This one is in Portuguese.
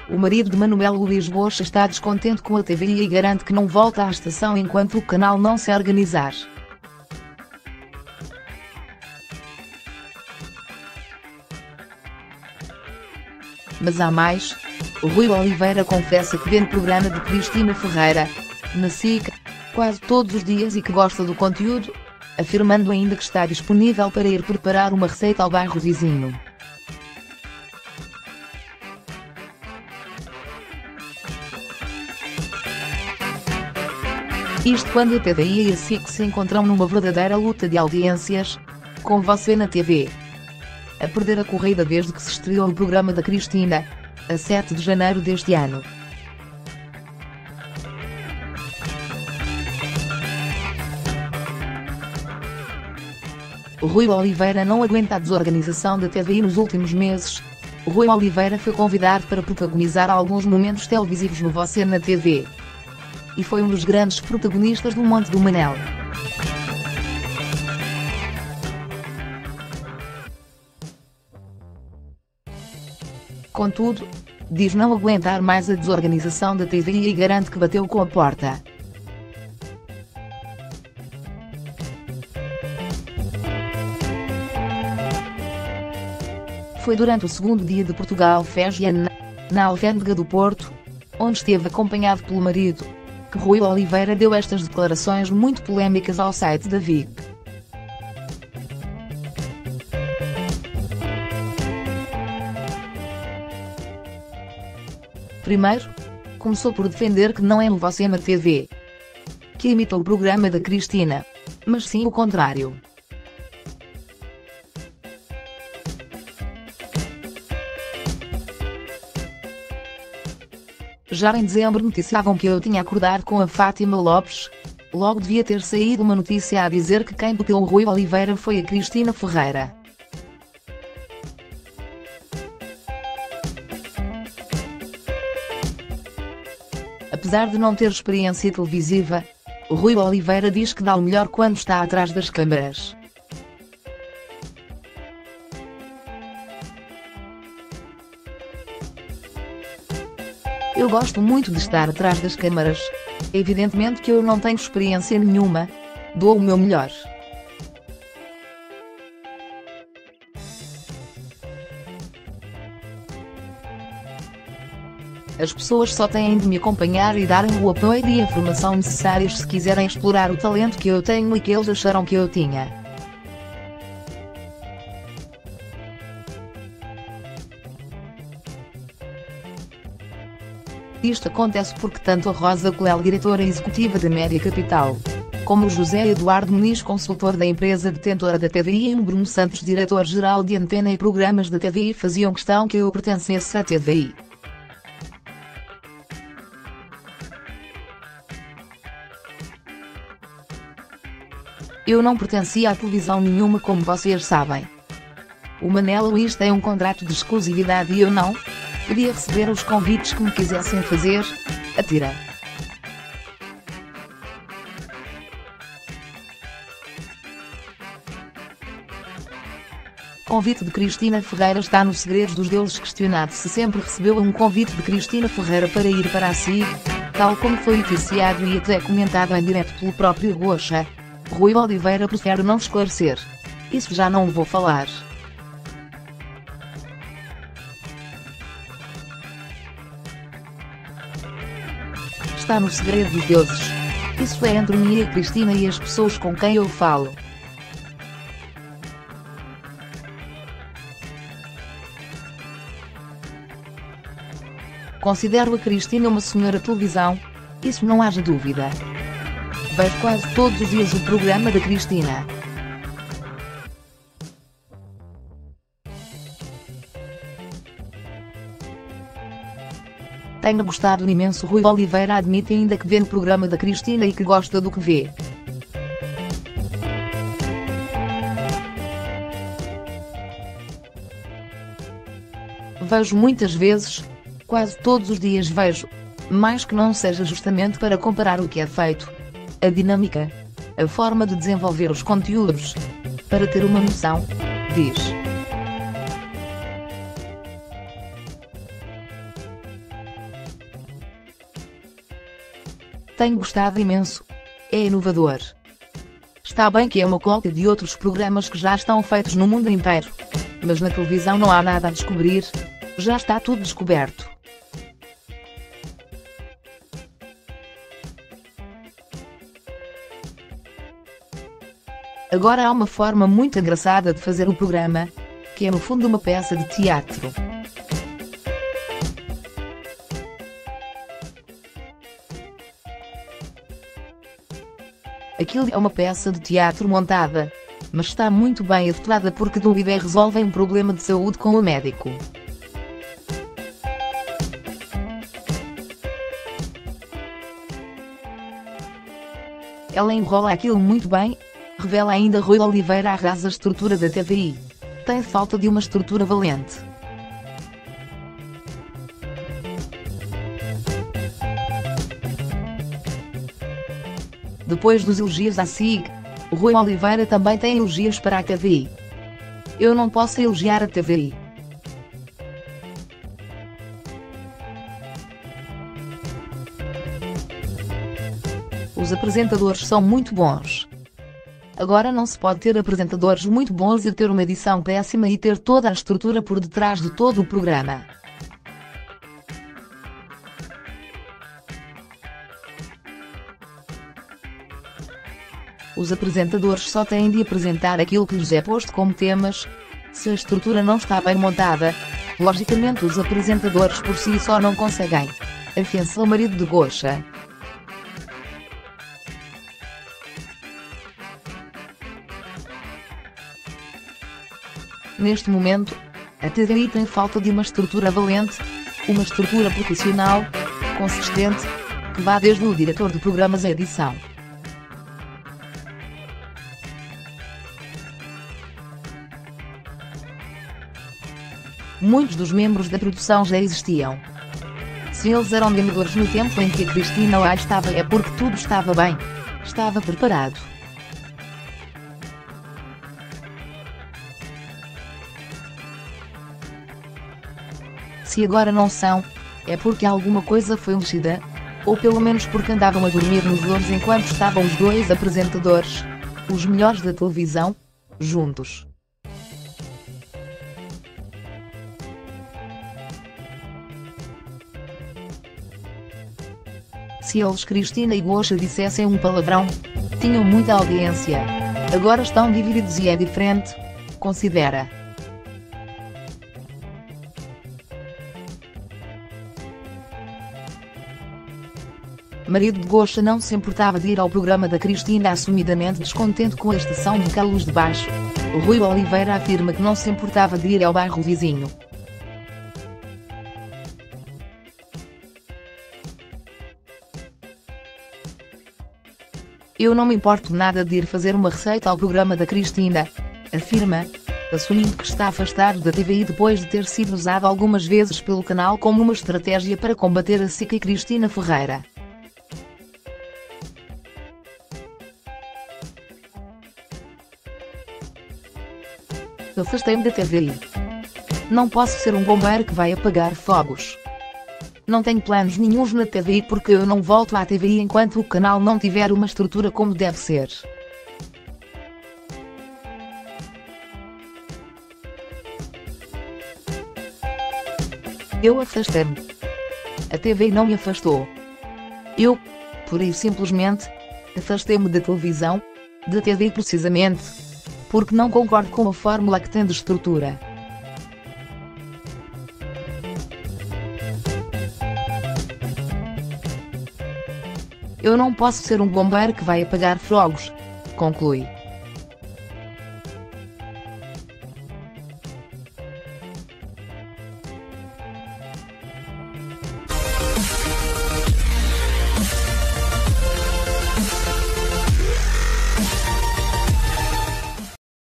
O marido de Manuel Luís Rocha está descontente com a TVI e garante que não volta à estação enquanto o canal não se organizar. Mas há mais. O Rui Oliveira confessa que vê no programa de Cristina Ferreira, na SIC, quase todos os dias e que gosta do conteúdo, afirmando ainda que está disponível para ir preparar uma receita ao bairro vizinho. Isto quando a TVI e a SIC se encontram numa verdadeira luta de audiências, com Você na TV a perder a corrida desde que se estreou o programa da Cristina, a 7 de janeiro deste ano. O Rui Oliveira não aguenta a desorganização da TVI nos últimos meses. O Rui Oliveira foi convidado para protagonizar alguns momentos televisivos no Você na TV. E foi um dos grandes protagonistas do Monte do Manel. Contudo, diz não aguentar mais a desorganização da TVI e garante que bateu com a porta. Foi durante o segundo dia de Portugal Fashion, na Alfândega do Porto, onde esteve acompanhado pelo marido, que Rui Oliveira deu estas declarações muito polêmicas ao site da VIC. Primeiro, começou por defender que não é o Você na TV que imita o programa da Cristina, mas sim o contrário. Já em dezembro noticiavam que eu tinha acordado com a Fátima Lopes, logo devia ter saído uma notícia a dizer que quem bateu o Rui Oliveira foi a Cristina Ferreira. Apesar de não ter experiência televisiva, o Rui Oliveira diz que dá o melhor quando está atrás das câmaras. Eu gosto muito de estar atrás das câmaras. Evidentemente que eu não tenho experiência nenhuma. Dou o meu melhor. As pessoas só têm de me acompanhar e darem o apoio e a informação necessários se quiserem explorar o talento que eu tenho e que eles acharam que eu tinha. Isto acontece porque tanto a Rosa Coelho, diretora executiva da Média Capital, como o José Eduardo Muniz, consultor da empresa detentora da TVI, e o Bruno Santos, diretor-geral de antena e programas da TVI, faziam questão que eu pertencesse à TVI. Eu não pertencia a televisão nenhuma, como vocês sabem. O Manuel Luís tem um contrato de exclusividade e eu não podia receber os convites que me quisessem fazer. Atira. Convite de Cristina Ferreira está no Segredos dos Deuses. Questionado se sempre recebeu um convite de Cristina Ferreira para ir para a SIC, tal como foi noticiado e até comentado em direto pelo próprio Rocha, Rui Oliveira prefere não esclarecer. Isso já não vou falar. Está no Segredo dos Deuses. Isso é entre mim e a Cristina e as pessoas com quem eu falo. Considero a Cristina uma senhora televisão, isso não haja dúvida. Vejo quase todos os dias o programa da Cristina. Tenho gostado imenso. Rui Oliveira admite ainda que vê no programa da Cristina e que gosta do que vê. Vejo muitas vezes, quase todos os dias vejo, mais que não seja justamente para comparar o que é feito, a dinâmica, a forma de desenvolver os conteúdos, para ter uma noção diz. Tenho gostado imenso. É inovador. Está bem que é uma cópia de outros programas que já estão feitos no mundo inteiro. Mas na televisão não há nada a descobrir. Já está tudo descoberto. Agora há uma forma muito engraçada de fazer o programa, que é no fundo uma peça de teatro. Aquilo é uma peça de teatro montada, mas está muito bem atuada porque do bebê resolvem um problema de saúde com o médico. Ela enrola aquilo muito bem, revela ainda Rui Oliveira arrasa a estrutura da TVI. Tem falta de uma estrutura valente. Depois dos elogios à SIG, o Rui Oliveira também tem elogios para a TVI. Eu não posso elogiar a TVI. Os apresentadores são muito bons. Agora não se pode ter apresentadores muito bons e ter uma edição péssima e ter toda a estrutura por detrás de todo o programa. Os apresentadores só têm de apresentar aquilo que lhes é posto como temas. Se a estrutura não está bem montada, logicamente os apresentadores por si só não conseguem. Atenção marido de Gocha. Neste momento, a TVI tem falta de uma estrutura valente, uma estrutura profissional, consistente, que vá desde o diretor de programas à edição. Muitos dos membros da produção já existiam. Se eles eram membros no tempo em que a Cristina lá estava é porque tudo estava bem, estava preparado. Se agora não são, é porque alguma coisa foi mexida, ou pelo menos porque andavam a dormir nos louros enquanto estavam os dois apresentadores, os melhores da televisão, juntos. Se eles Cristina e Gocha dissessem um palavrão, tinham muita audiência. Agora estão divididos e é diferente, considera. Marido de Gocha não se importava de ir ao programa da Cristina assumidamente descontente com a estação de Calos de Baixo. O Rui Oliveira afirma que não se importava de ir ao bairro vizinho. Eu não me importo nada de ir fazer uma receita ao programa da Cristina, afirma, assumindo que está afastado da TVI depois de ter sido usado algumas vezes pelo canal como uma estratégia para combater a SIC e Cristina Ferreira. Afastei-me da TVI. Não posso ser um bombeiro que vai apagar fogos. Não tenho planos nenhuns na TVI porque eu não volto à TVI enquanto o canal não tiver uma estrutura como deve ser. Eu afastei-me. A TVI não me afastou. Eu, pura e simplesmente, afastei-me da televisão, da TVI precisamente, porque não concordo com a fórmula que tem de estrutura. Eu não posso ser um bombeiro que vai apagar fogos, conclui.